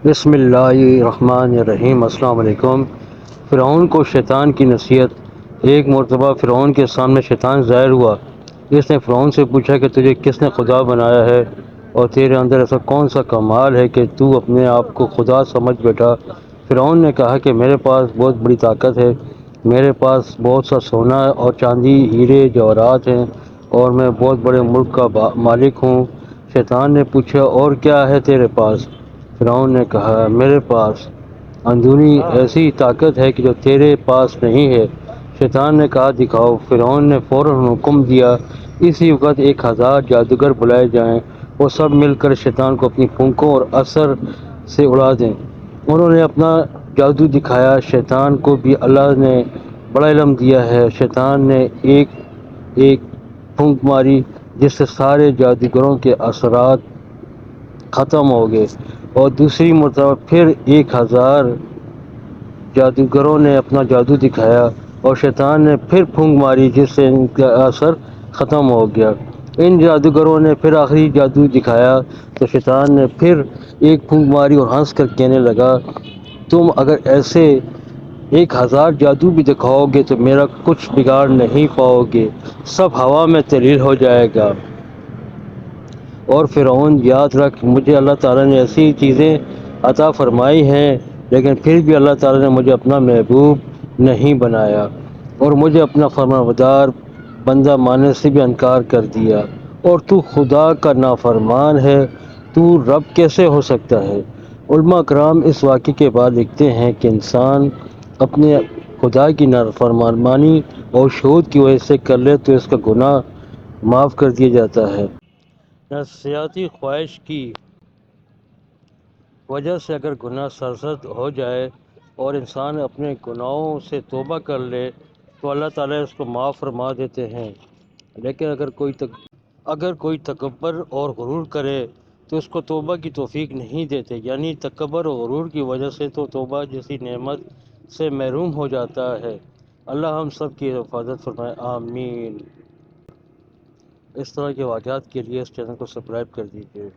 بسم اللہ الرحمن الرحیم۔ السلام علیکم۔ فرعون کو شیطان کی نصیحت۔ ایک مرتبہ فرعون کے سامنے شیطان ظاہر ہوا۔ اس نے فرعون سے پوچھا کہ تجھے کس نے خدا بنایا ہے اور تیرے اندر ایسا کون سا کمال ہے کہ تو اپنے آپ کو خدا سمجھ بیٹھا۔ فرعون نے کہا کہ میرے پاس بہت بڑی طاقت ہے، میرے پاس بہت سا سونا اور چاندی، ہیرے جواہرات ہیں اور میں بہت بڑے ملک کا مالک ہوں۔ شیطان نے پوچھا اور کیا ہے تیرے پاس؟ فرعون نے کہا میرے پاس اندرونی ایسی طاقت ہے کہ جو تیرے پاس نہیں ہے۔ شیطان نے کہا دکھاؤ۔ فرعون نے فوراً حکم دیا اسی وقت 1000 جادوگر بلائے جائیں، وہ سب مل کر شیطان کو اپنی پھونکوں اور اثر سے اڑا دیں۔ انہوں نے اپنا جادو دکھایا۔ شیطان کو بھی اللہ نے بڑا علم دیا ہے۔ شیطان نے ایک پھونک ماری جس سے سارے جادوگروں کے اثرات ختم ہو گئے، اور دوسری مرتبہ پھر 1000 جادوگروں نے اپنا جادو دکھایا اور شیطان نے پھر پھونک ماری جس سے ان کا اثر ختم ہو گیا۔ ان جادوگروں نے پھر آخری جادو دکھایا تو شیطان نے پھر ایک پھونک ماری اور ہنس کر کہنے لگا تم اگر ایسے 1000 جادو بھی دکھاؤ گے تو میرا کچھ بگاڑ نہیں پاؤ گے، سب ہوا میں تحلیل ہو جائے گا۔ اور فرعون یاد رکھ، مجھے اللہ تعالیٰ نے ایسی چیزیں عطا فرمائی ہیں لیکن پھر بھی اللہ تعالیٰ نے مجھے اپنا محبوب نہیں بنایا اور مجھے اپنا فرمانبردار بندہ ماننے سے بھی انکار کر دیا، اور تو خدا کا نافرمان ہے، تو رب کیسے ہو سکتا ہے؟ علماء کرام اس واقعے کے بعد لکھتے ہیں کہ انسان اپنے خدا کی نافرمانی اور شہود کی وجہ سے کر لے تو اس کا گناہ معاف کر دیا جاتا ہے۔ نفسیاتی خواہش کی وجہ سے اگر گناہ سرزد ہو جائے اور انسان اپنے گناہوں سے توبہ کر لے تو اللہ تعالیٰ اس کو معاف فرما دیتے ہیں، لیکن اگر کوئی تکبر اور غرور کرے تو اس کو توبہ کی توفیق نہیں دیتے، یعنی تکبر اور غرور کی وجہ سے تو توبہ جیسی نعمت سے محروم ہو جاتا ہے۔ اللہ ہم سب کی حفاظت فرمائے، آمین۔ اس طرح کے واقعات کے لیے اس چینل کو سبسکرائب کر دیجیے۔